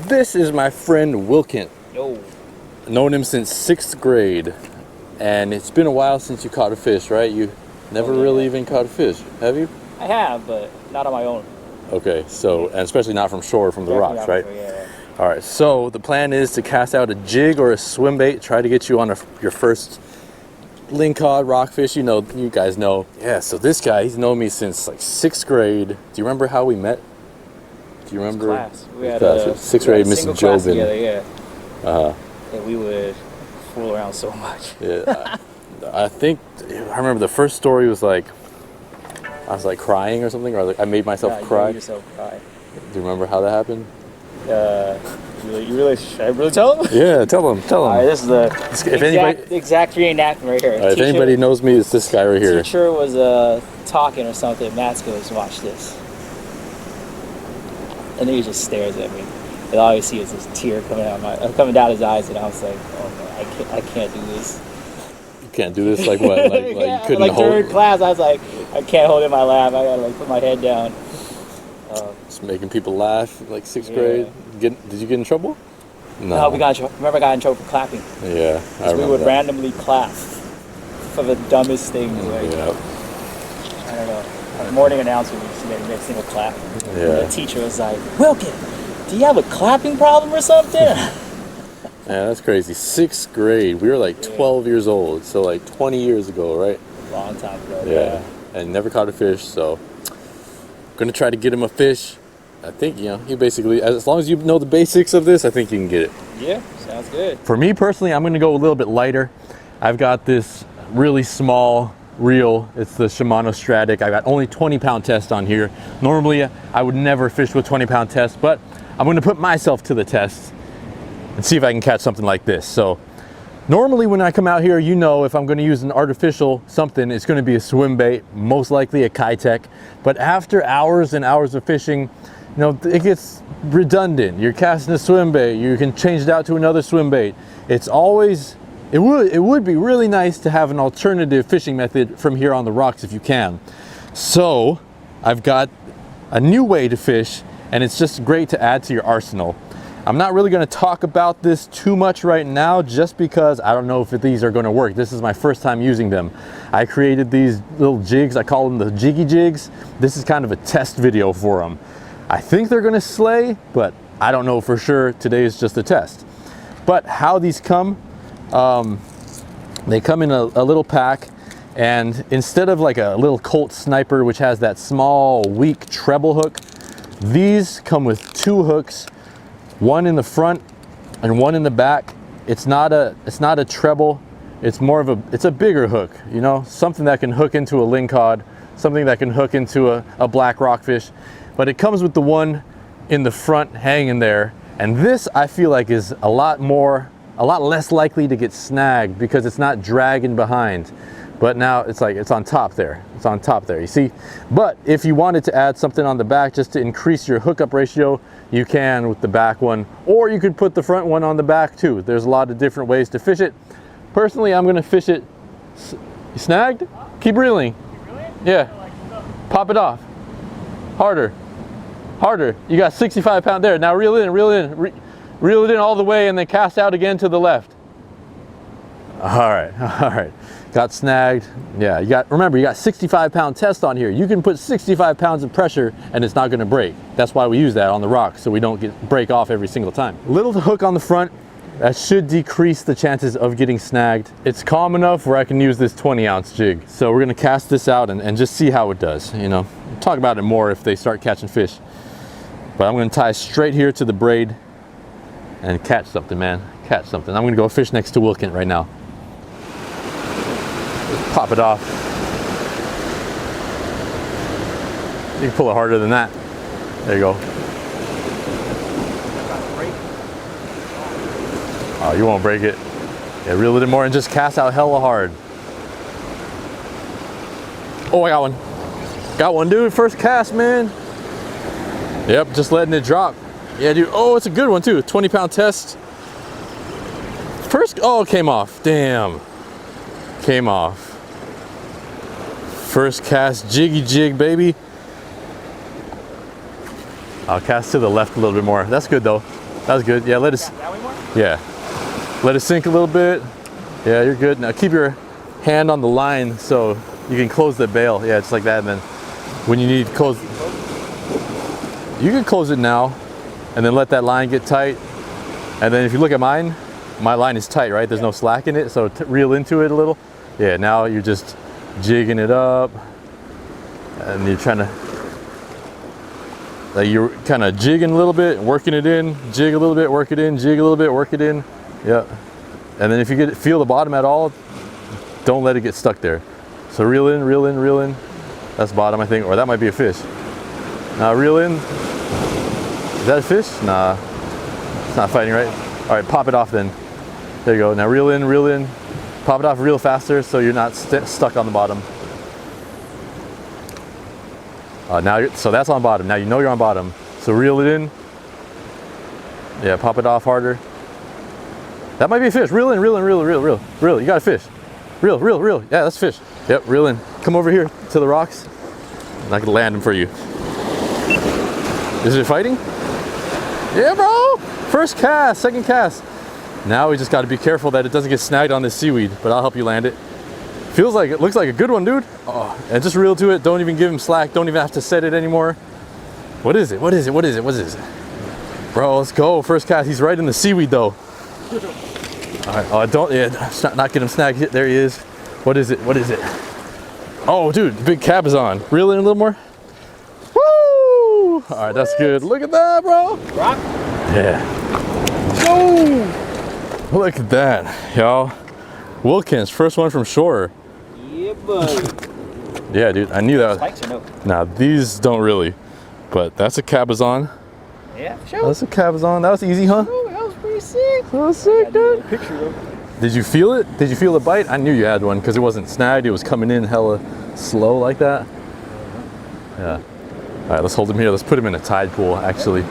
This is my friend Wilkent. Yo. Known him since 6th grade. And it's been a while since you caught a fish, right? You never really even caught a fish, have you? I have, but not on my own. Okay, so, and especially not from shore, from the rocks, right? Yeah. All right, so the plan is to cast out a jig or a swim bait, try to get you on your first lingcod, rockfish, you guys know. Yeah, so this guy, he's known me since like 6th grade. Do you remember how we met? Do you remember? Class. We had a 6th grade, Mrs. Jobin. Together, yeah. And we would fool around so much. Yeah, I remember the first story was like, I was like crying or something, or like I made myself cry. You made yourself cry. Do you remember how that happened? Should I really tell him? Yeah, tell him. All right, this is the exact reenactment right here. If anybody knows me, it's this guy right here. Teacher was talking or something. Matt goes, "Watch this," and then he just stares at me. And all I see is this tear coming down his eyes, and I was like, "Oh man, I can't do this." You can't do this, like what? Like yeah, you couldn't hold. During class, I was like, I can't hold it in my lap. I gotta like put my head down. Just making people laugh, like 6th grade. Did you get in trouble? No, we got in trouble. Remember, I got in trouble for clapping. Yeah, I remember. We would that. randomly clap for the dumbest things. Like, yeah. I don't know. Our morning announcer used to make a single clap. Yeah. And the teacher was like, "Wilkent, do you have a clapping problem or something?" Yeah, that's crazy. 6th grade. We were like 12 years old, so like 20 years ago, right? Long time ago. Yeah. And never caught a fish, so gonna try to get him a fish. I think, you basically, as long as you know the basics of this, I think you can get it. Yeah, sounds good. For me personally, I'm gonna go a little bit lighter. I've got this really small reel. It's the Shimano Stratic. I got only 20-pound test on here. Normally, I would never fish with 20-pound test, but I'm gonna put myself to the test and see if I can catch something like this. So normally when I come out here, if I'm gonna use an artificial something, it's gonna be a swim bait, most likely a Kitech. But after hours and hours of fishing, it gets redundant. You're casting a swim bait, you can change it out to another swim bait. It would be really nice to have an alternative fishing method from here on the rocks if you can. So I've got a new way to fish, and it's just great to add to your arsenal. I'm not really going to talk about this too much right now, just because I don't know if these are going to work. This is my first time using them. I created these little jigs. I call them the Jiggy Jigs. This is kind of a test video for them. I think they're going to slay, but I don't know for sure. Today is just a test. But how these come, they come in a little pack, and instead of like a little Colt Sniper, which has that small, weak treble hook, these come with 2 hooks. One in the front and one in the back. It's not a treble. It's more of it's a bigger hook, something that can hook into a lingcod, something that can hook into a black rockfish. But it comes with the one in the front hanging there. And this, I feel like, is a lot less likely to get snagged because it's not dragging behind. But now it's on top there. It's on top there, you see? But if you wanted to add something on the back just to increase your hookup ratio, you can with the back one, or you could put the front one on the back too. There's a lot of different ways to fish it. Personally, I'm gonna fish it. You snagged? Keep reeling. Yeah. Pop it off. Harder. Harder. You got 65-pound there. Now reel it in all the way, and then cast out again to the left. All right. Got snagged. Yeah, remember, you got 65-pound test on here. You can put 65 pounds of pressure and it's not gonna break. That's why we use that on the rocks, so we don't break off every single time. Little hook on the front, that should decrease the chances of getting snagged. It's calm enough where I can use this 20-ounce jig. So we're gonna cast this out and just see how it does, We'll talk about it more if they start catching fish. But I'm gonna tie straight here to the braid and catch something, man. Catch something. I'm gonna go fish next to Wilkent right now. Just pop it off. You can pull it harder than that. There you go. Oh, you won't break it. Yeah, reel it in more and just cast out hella hard. Oh, I got one. Got one, dude. First cast, man. Yep, just letting it drop. Yeah, dude. Oh, it's a good one too. 20-pound test. First, oh, it came off. Damn. Came off. First cast, jiggy jig, baby. I'll cast to the left a little bit more. That's good though. That was good. Yeah, let it. That way more? Yeah, let it sink a little bit. Yeah, you're good. Now keep your hand on the line so you can close the bail. Yeah, just like that. And then when you need to close, you can close it now, and then let that line get tight. And then if you look at mine, my line is tight, right? There's no slack in it, so reel into it a little. Yeah, now you're just jigging it up, and you're trying to, like, you're kind of jigging a little bit, working it in, jig a little bit, work it in, jig a little bit, work it in. Yeah. And then if you feel the bottom at all, don't let it get stuck there. So reel in, reel in, reel in. That's bottom, I think, or that might be a fish. Now reel in. Is that a fish? Nah, it's not fighting, right? All right, pop it off then. There you go. Now reel in, reel in. Pop it off real faster so you're not stuck on the bottom. So that's on bottom. Now you know you're on bottom. So reel it in. Yeah, pop it off harder. That might be a fish. Reel in, reel in, reel, reel, reel, reel. You got a fish. Reel, reel, reel. Yeah, that's a fish. Yep, reel in. Come over here to the rocks. And I can land him for you. Is it fighting? Yeah, bro. First cast, second cast. Now we just got to be careful that it doesn't get snagged on this seaweed, but I'll help you land it. Feels like it looks like a good one, dude. Oh, and just reel to it. Don't even give him slack. Don't even have to set it anymore. What is it? What is it? What is it? What is it? Bro, let's go. First cast. He's right in the seaweed though. All right. Oh, don't. Yeah, not get him snagged. There he is. What is it? What is it? Oh, dude, big Cabazon. Reel in a little more. Woo! All right, that's good. Look at that, bro. Rock? Yeah. Oh! Look at that, y'all. Wilkent's first one from shore. Yeah, buddy. Yeah, dude, I knew that. Spikes or no? Nah, these don't really, but that's a Cabazon. Yeah, for sure. That's a Cabazon. That was easy, huh? Oh, that was pretty sick. That was sick, dude. Picture though. Did you feel it? Did you feel the bite? I knew you had one because it wasn't snagged. It was coming in hella slow like that. Yeah. All right, let's hold him here. Let's put him in a tide pool, actually.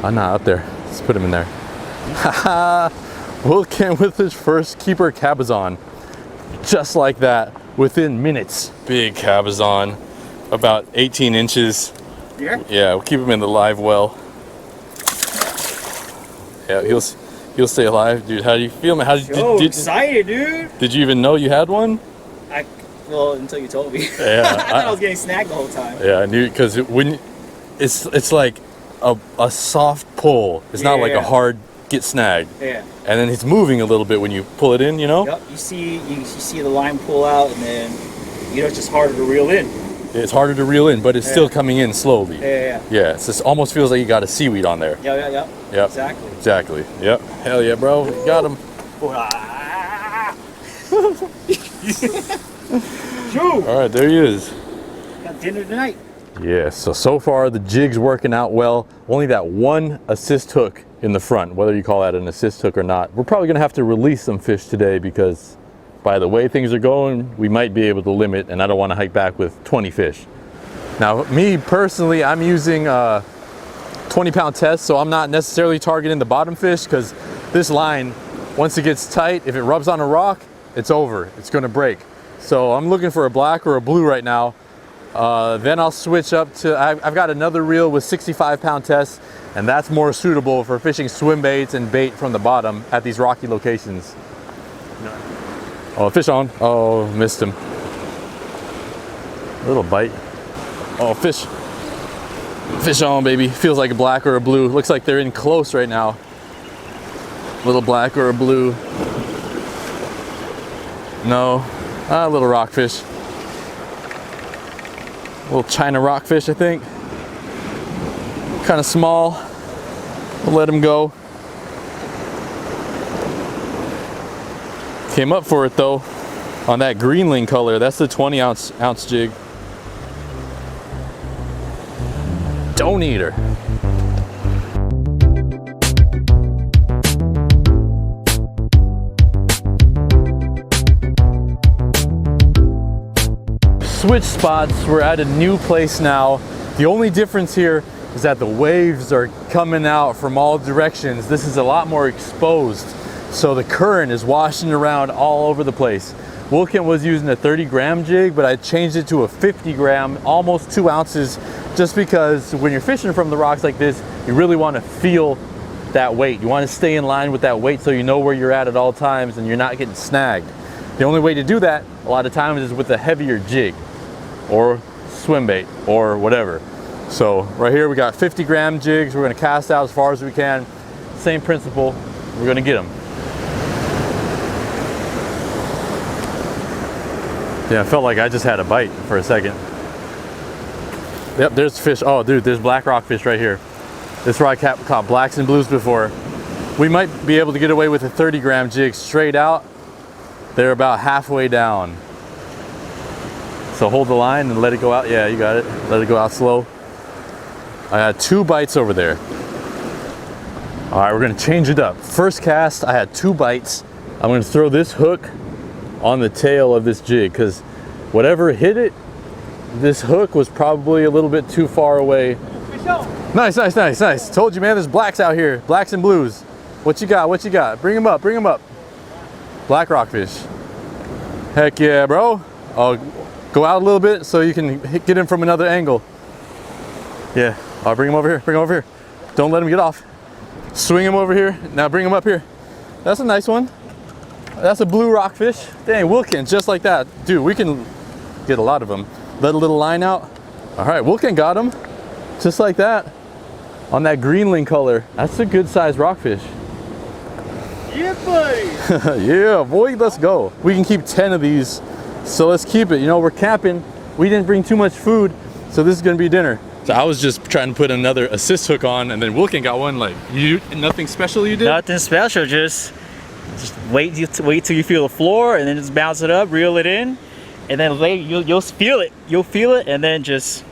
Oh, nah, up there. Let's put him in there. Haha. Wilkent with his first keeper Cabazon. Just like that, within minutes. Big Cabazon, about 18 inches. Yeah? Yeah, we'll keep him in the live well. Yeah, he'll stay alive. Dude, how do you feel, man? Excited, dude. Did you even know you had one? Well, until you told me. Yeah. I thought I was getting snagged the whole time. Yeah, I knew, because when it's like a soft pull. It's not like a hard get snagged. Yeah. And then it's moving a little bit when you pull it in, you know? Yep. You see the line pull out, and then it's just harder to reel in. It's harder to reel in, but it's still coming in slowly. Yeah. Yeah, it's just almost feels like you got a seaweed on there. Yeah. Yep. Exactly. Yep. Hell yeah, bro. You got him. All right, there he is. Got dinner tonight. Yeah, so far the jig's working out well. Only that one assist hook in the front, whether you call that an assist hook or not. We're probably gonna have to release some fish today because by the way things are going, we might be able to limit, and I don't wanna hike back with 20 fish. Now, me personally, I'm using 20-pound test, so I'm not necessarily targeting the bottom fish because this line, once it gets tight, if it rubs on a rock, it's over, it's gonna break. So I'm looking for a black or a blue right now. Then I'll switch up to, I've got another reel with 65-pound test, and that's more suitable for fishing swim baits and bait from the bottom at these rocky locations. Oh, fish on. Oh, missed him. Little bite. Oh, fish. Fish on, baby. Feels like a black or a blue. Looks like they're in close right now. Little black or a blue. No. A little rockfish. Little China rockfish, I think. Kind of small. We'll let him go. Came up for it though on that greenling color. That's the 20 ounce jig. Don't eat her. Switch spots. We're at a new place now. The only difference here is that the waves are coming out from all directions. This is a lot more exposed, so the current is washing around all over the place. Wilkent was using a 30-gram jig, but I changed it to a 50-gram, almost 2 ounces, just because when you're fishing from the rocks like this, you really want to feel that weight. You want to stay in line with that weight so you know where you're at all times and you're not getting snagged. The only way to do that a lot of times is with a heavier jig or swim bait or whatever. So right here we got 50-gram jigs. We're going to cast out as far as we can. Same principle. We're going to get them. Yeah, I felt like I just had a bite for a second. Yep, there's fish. Oh, dude, there's black rockfish right here. This is where I caught blacks and blues before. We might be able to get away with a 30-gram jig straight out. They're about halfway down. So hold the line and let it go out. Yeah, you got it. Let it go out slow. I had 2 bites over there. All right, we're gonna change it up. First cast, I had 2 bites. I'm gonna throw this hook on the tail of this jig because whatever hit it, this hook was probably a little bit too far away. Nice, nice, nice, nice. Told you, man, there's blacks out here. Blacks and blues. What you got? What you got? Bring them up, bring them up. Black rockfish. Heck yeah, bro. I'll go out a little bit so you can get him from another angle. Yeah, I'll bring him over here, bring him over here. Don't let him get off. Swing him over here. Now bring him up here. That's a nice one. That's a blue rockfish. Dang, Wilkent, just like that. Dude, we can get a lot of them. Let a little line out. All right, Wilkent got him. Just like that. On that greenling color. That's a good sized rockfish. Yeah, buddy. Yeah, boy, let's go. We can keep 10 of these. So let's keep it. You know, we're camping. We didn't bring too much food. So this is gonna be dinner. So I was just trying to put another assist hook on and then Wilkent got one. Like, you, nothing special you did? Nothing special, just wait till you feel the floor and then just bounce it up, reel it in, and then later you'll feel it. You'll feel it and then just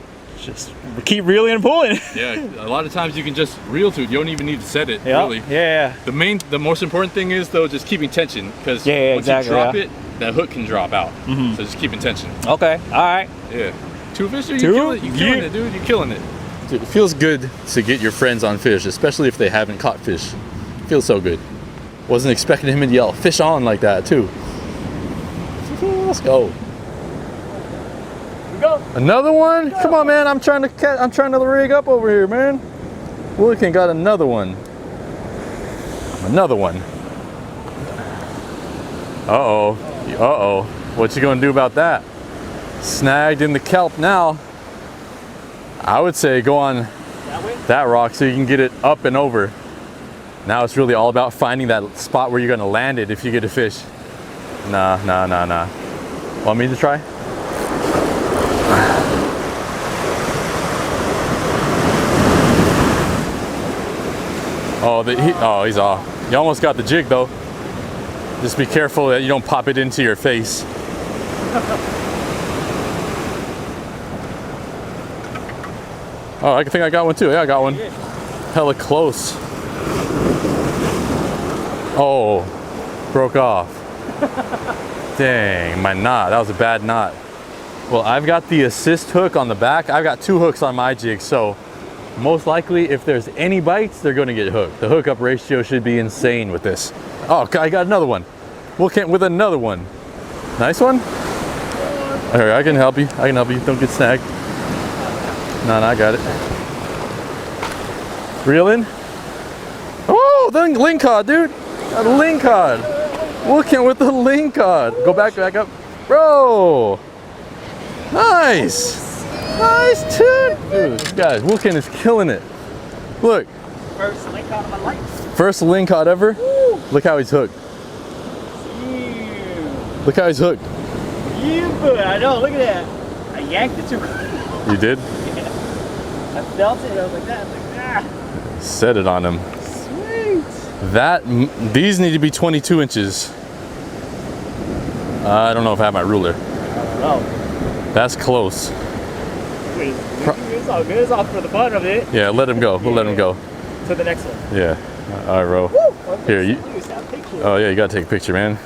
keep reeling and pulling. Yeah, a lot of times you can just reel to it. You don't even need to set it, Yep. really. Yeah. The most important thing is though just keeping tension because Yeah, once exactly, you drop yeah. it, that hook can drop out. Mhm. So just keeping tension. Okay. All right. Yeah. 2 fish, dude, Two? you're killing Yeah. it, dude. You're killing it. Dude, it feels good to get your friends on fish, especially if they haven't caught fish. It feels so good. Wasn't expecting him to yell fish on like that too. Let's go. Go. Another one? Come on, man. I'm trying to rig up over here, man. Wilkent got another one. Another one. Uh-oh. Uh-oh. What you gonna do about that? Snagged in the kelp now. I would say go on that rock so you can get it up and over. Now it's really all about finding that spot where you're gonna land it if you get a fish. Nah. Want me to try? Oh, he's off. You almost got the jig though. Just be careful that you don't pop it into your face. Oh, I think I got one too. Yeah, I got one. Hella close. Oh, broke off. Dang, my knot. That was a bad knot. Well, I've got the assist hook on the back. I've got 2 hooks on my jig, so most likely if there's any bites, they're gonna get hooked. The hookup ratio should be insane with this. Oh, I got another one. Wilkent with another one. Nice one. All right, I can help you. Don't get snagged. No, I got it. Reeling. Oh, the lingcod, dude. A lingcod. Wilkent with the lingcod. Go back up. Bro. Nice. Nice, dude. Dude, guys, Wilkent is killing it. Look. First lingcod of my life. First lingcod ever. Woo. Look how he's hooked. Yeah. Look how he's hooked. Yeah, but I know. Look at that. I yanked it too quick. You did? I felt it. I was like that. Set it on him. Sweet. These need to be 22 inches. I don't know if I have my ruler. I don't know. That's close. It's all good. It's all for the fun of it. Yeah, let him go. We'll let him go. To the next one. Yeah. All right, bro. Woo! Here, you. Oh yeah, you gotta take a picture, man.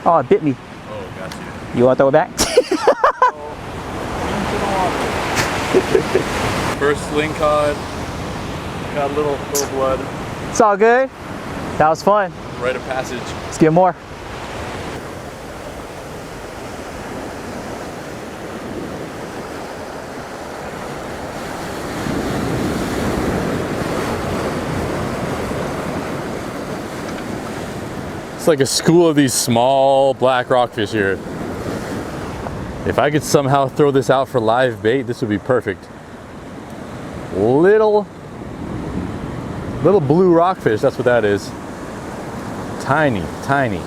Oh, it bit me. Oh, got you. You want to throw it back? First lingcod. Got a little blood. It's all good. That was fun. Rite of passage. Let's get more. It's like a school of these small black rockfish here. If I could somehow throw this out for live bait, this would be perfect. Little blue rockfish, that's what that is. Tiny, tiny.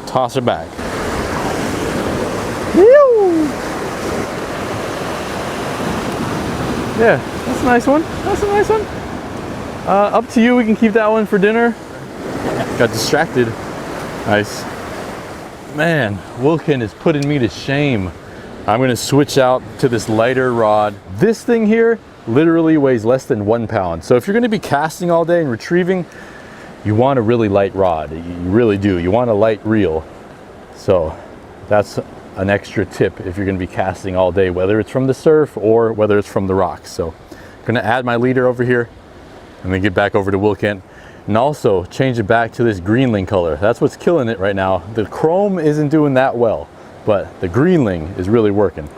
Toss her back. Woo! Yeah, that's a nice one. That's a nice one. Up to you, we can keep that one for dinner. Got distracted. Nice. Man, Wilkent is putting me to shame. I'm gonna switch out to this lighter rod. This thing here literally weighs less than 1 pound. So if you're gonna be casting all day and retrieving, you want a really light rod. You really do. You want a light reel. So that's an extra tip if you're gonna be casting all day, whether it's from the surf or whether it's from the rocks. So I'm gonna add my leader over here and then get back over to Wilkent. And also change it back to this greenling color. That's what's killing it right now. The chrome isn't doing that well, but the greenling is really working.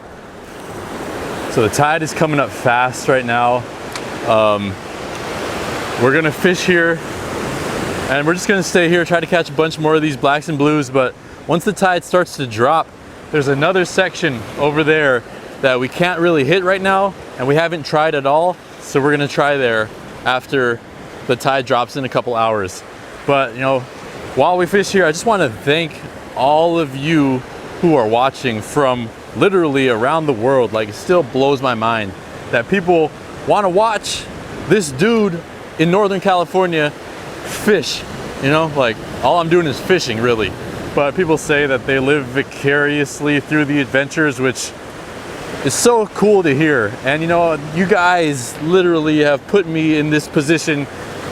So the tide is coming up fast right now. We're gonna fish here and we're just gonna stay here, try to catch a bunch more of these blacks and blues, but once the tide starts to drop, there's another section over there that we can't really hit right now and we haven't tried at all. So we're gonna try there after the tide drops in a couple hours. But you know, while we fish here, I just want to thank all of you who are watching from literally around the world. Like, it still blows my mind that people want to watch this dude in Northern California fish. You know, like, all I'm doing is fishing really, but people say that they live vicariously through the adventures, which is so cool to hear. And you know, you guys literally have put me in this position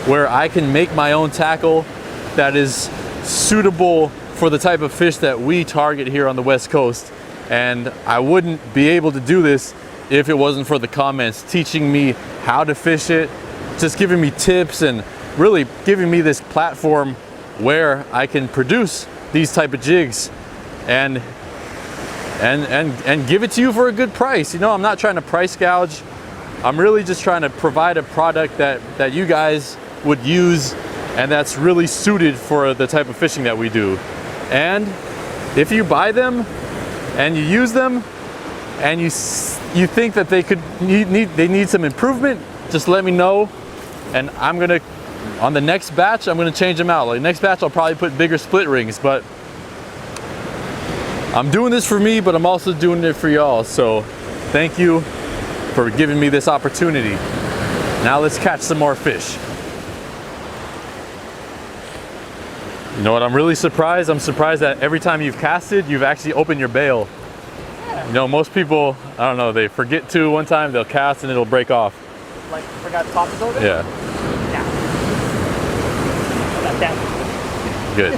where I can make my own tackle that is suitable for the type of fish that we target here on the West Coast. And I wouldn't be able to do this if it wasn't for the comments teaching me how to fish it, just giving me tips and really giving me this platform where I can produce these type of jigs and give it to you for a good price. You know, I'm not trying to price gouge. I'm really just trying to provide a product that you guys would use and that's really suited for the type of fishing that we do. And if you buy them and you use them and you think that they need some improvement, just let me know, and I'm gonna, on the next batch, I'm gonna change them out. Like, next batch I'll probably put bigger split rings, but I'm doing this for me, but I'm also doing it for y'all. So thank you for giving me this opportunity. Now let's catch some more fish. You know what, I'm really surprised. I'm surprised that every time you've casted, you've actually opened your bail. Yeah. You know, most people, I don't know, they forget to one time, they'll cast and it'll break off. Like, forgot the top is open? Yeah. Yeah. Got that. Good.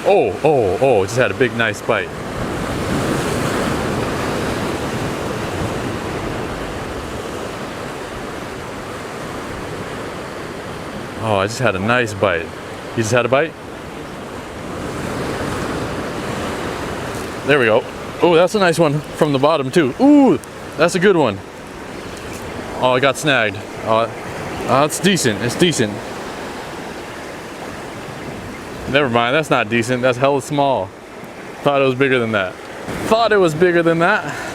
Oh, just had a big, nice bite. Oh, I just had a nice bite. You just had a bite? There we go. Oh, that's a nice one from the bottom too. Ooh, that's a good one. Oh, I got snagged. It's decent, it's decent. Never mind, that's not decent, that's hella small. Thought it was bigger than that. Thought it was bigger than that.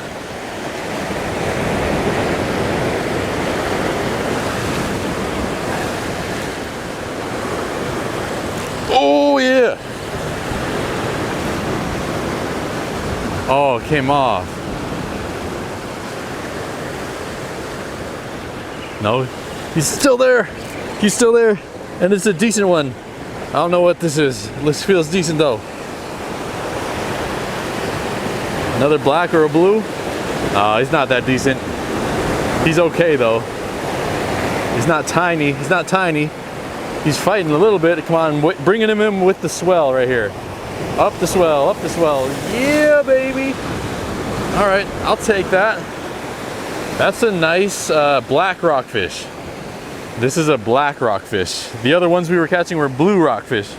Oh yeah! Oh, it came off. No, he's still there. He's still there, and it's a decent one. I don't know what this is. This feels decent though. Another black or a blue? He's not that decent. He's okay though. He's not tiny. He's not tiny. He's fighting a little bit. Come on, bringing him in with the swell right here. Up the swell, up the swell. Yeah, baby. All right, I'll take that. That's a nice black rockfish. This is a black rockfish. The other ones we were catching were blue rockfish.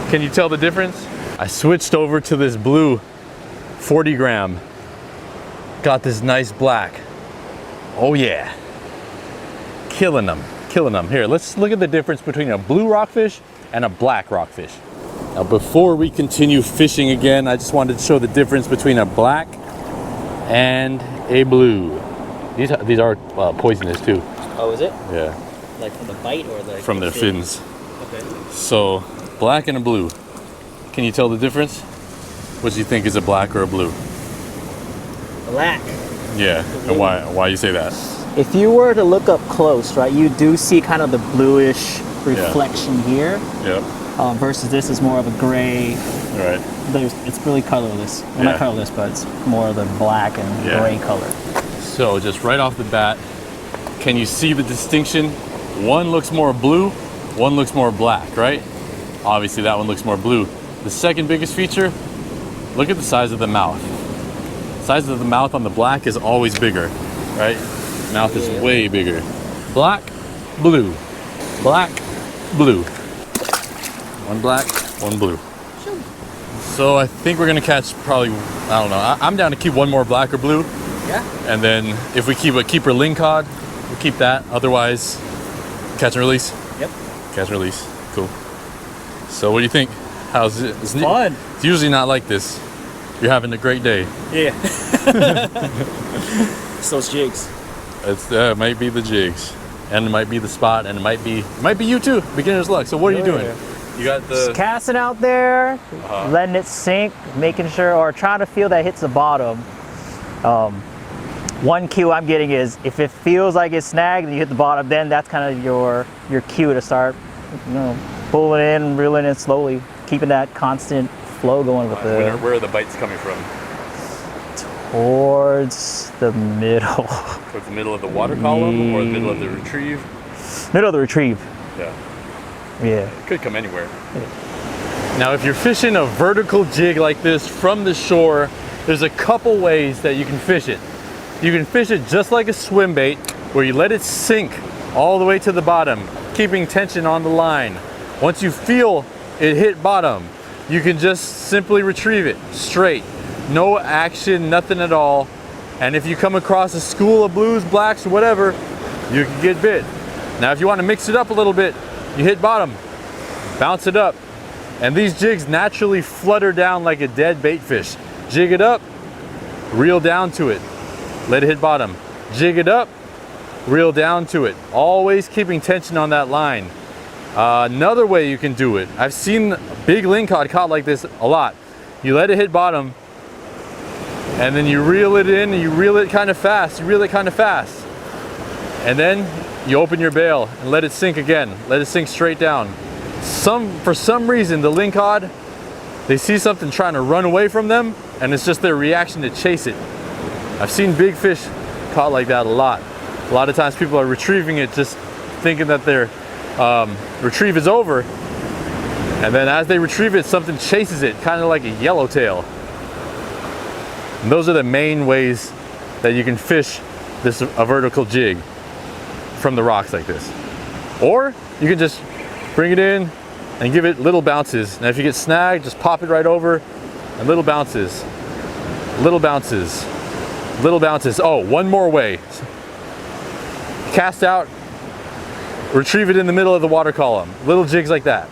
Can you tell the difference? I switched over to this blue 40 gram. Got this nice black. Oh yeah. Killing them, killing them. Here, let's look at the difference between a blue rockfish and a black rockfish. Now, before we continue fishing again, I just wanted to show the difference between a black and a blue. These are poisonous too. Oh, is it? Yeah. Like from the bite or like from their fins. Okay. So, black and a blue. Can you tell the difference? What do you think is a black or a blue? Black. Yeah, and why you say that? If you were to look up close, right, you do see kind of the bluish reflection here. Yep. Versus this is more of a gray. Right. It's really colorless. Well, not colorless, but it's more of the black and gray color. So just right off the bat, can you see the distinction? One looks more blue, one looks more black, right? Obviously that one looks more blue. The second biggest feature, look at the size of the mouth. The size of the mouth on the black is always bigger, right? Mouth is way bigger. Black, blue, black, blue. One black, one blue. So I think we're gonna catch probably, I don't know, I'm down to keep one more black or blue. Yeah. And then if we keep a keeper lingcod, we'll keep that. Otherwise, catch and release. Yep. Catch and release. Cool. So what do you think? How's it? It's fun. It's usually not like this. You're having a great day. Yeah. It's those jigs. It might be the jigs, and it might be the spot, and it might be you too. Beginner's luck. So what are you doing? You got the just casting out there, letting it sink, making sure, or trying to feel that it hits the bottom. One cue I'm getting is if it feels like it's snagged and you hit the bottom, then that's kind of your cue to start, pulling in, reeling in slowly, keeping that constant flow going with the. Where are the bites coming from? Towards the middle. Towards the middle of the water column or the middle of the retrieve? Middle of the retrieve. Yeah. Yeah. It could come anywhere. Yeah. Now, if you're fishing a vertical jig like this from the shore, there's a couple ways that you can fish it. You can fish it just like a swim bait, where you let it sink all the way to the bottom, keeping tension on the line. Once you feel it hit bottom, you can just simply retrieve it straight. No action, nothing at all. And if you come across a school of blues, blacks, or whatever, you can get bit. Now, if you want to mix it up a little bit, you hit bottom, bounce it up. And these jigs naturally flutter down like a dead bait fish. Jig it up, reel down to it, let it hit bottom. Jig it up, reel down to it. Always keeping tension on that line. Another way you can do it, I've seen big lingcod caught like this a lot. You let it hit bottom, and then you reel it in, and you reel it kind of fast, and then you open your bail and let it sink again. Let it sink straight down. For some reason, the lingcod, they see something trying to run away from them, and it's just their reaction to chase it. I've seen big fish caught like that a lot. A lot of times people are retrieving it just thinking that their retrieve is over, and then as they retrieve it, something chases it, kind of like a yellowtail. And those are the main ways that you can fish a vertical jig from the rocks like this. Or you can just bring it in and give it little bounces. Now if you get snagged, just pop it right over and little bounces, little bounces, little bounces. Oh, one more way. Cast out, retrieve it in the middle of the water column. Little jigs like that,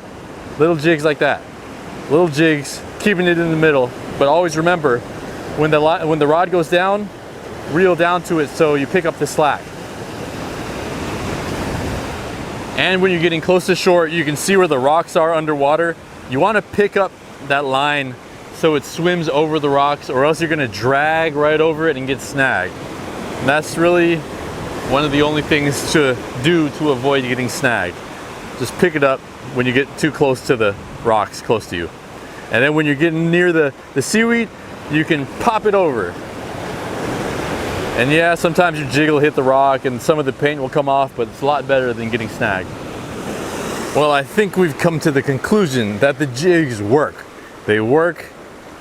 little jigs like that, little jigs, keeping it in the middle. But always remember, when the rod goes down, reel down to it so you pick up the slack. And when you're getting close to shore, you can see where the rocks are underwater. You want to pick up that line so it swims over the rocks, or else you're going to drag right over it and get snagged. And that's really one of the only things to do to avoid getting snagged. Just pick it up when you get too close to the rocks close to you. And then when you're getting near the seaweed, you can pop it over. And yeah, sometimes your jig will hit the rock and some of the paint will come off, but it's a lot better than getting snagged. Well, I think we've come to the conclusion that the jigs work. They work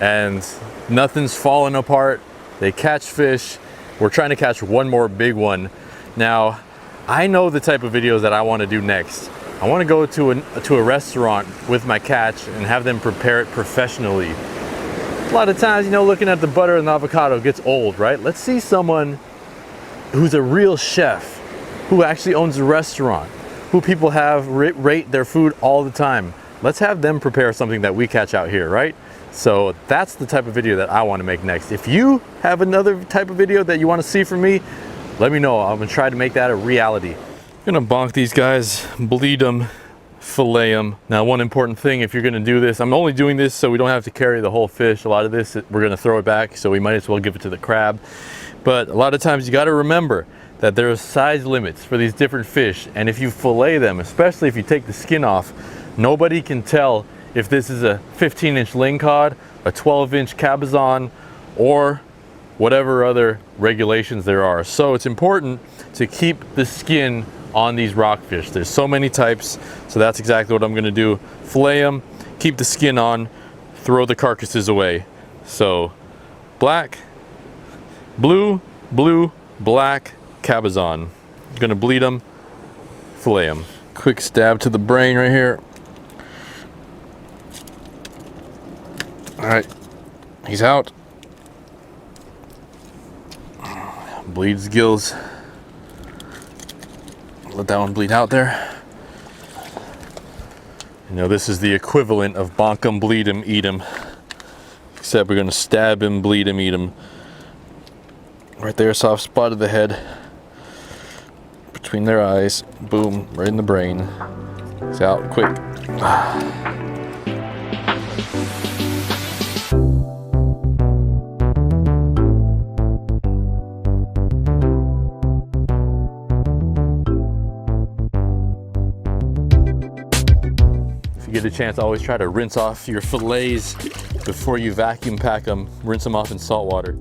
and nothing's falling apart. They catch fish. We're trying to catch one more big one. Now, I know the type of videos that I want to do next. I want to go to a restaurant with my catch and have them prepare it professionally. A lot of times, looking at the butter and the avocado gets old, right? Let's see someone who's a real chef, who actually owns a restaurant, who people have rate their food all the time. Let's have them prepare something that we catch out here, right? So that's the type of video that I want to make next. If you have another type of video that you want to see from me, let me know. I'm gonna try to make that a reality. I'm gonna bonk these guys, bleed them, fillet them. Now, one important thing, if you're gonna do this, I'm only doing this so we don't have to carry the whole fish. A lot of this, we're gonna throw it back, so we might as well give it to the crab. But a lot of times you gotta remember that there are size limits for these different fish. And if you fillet them, especially if you take the skin off, nobody can tell if this is a 15-inch lingcod, a 12-inch Cabazon, or whatever other regulations there are. So it's important to keep the skin on these rockfish. There's so many types, so that's exactly what I'm gonna do. Fillet them, keep the skin on, throw the carcasses away. So black, blue, blue, black, Cabazon. Gonna bleed them, fillet them. Quick stab to the brain right here. All right, he's out. Bleeds gills. Let that one bleed out there. You know, this is the equivalent of bonk 'em, bleed 'em, eat 'em. Except we're gonna stab him, bleed him, eat him. Right there, soft spot of the head. Between their eyes. Boom, right in the brain. He's out, quick. Get a chance, always try to rinse off your fillets before you vacuum pack them. Rinse them off in salt water.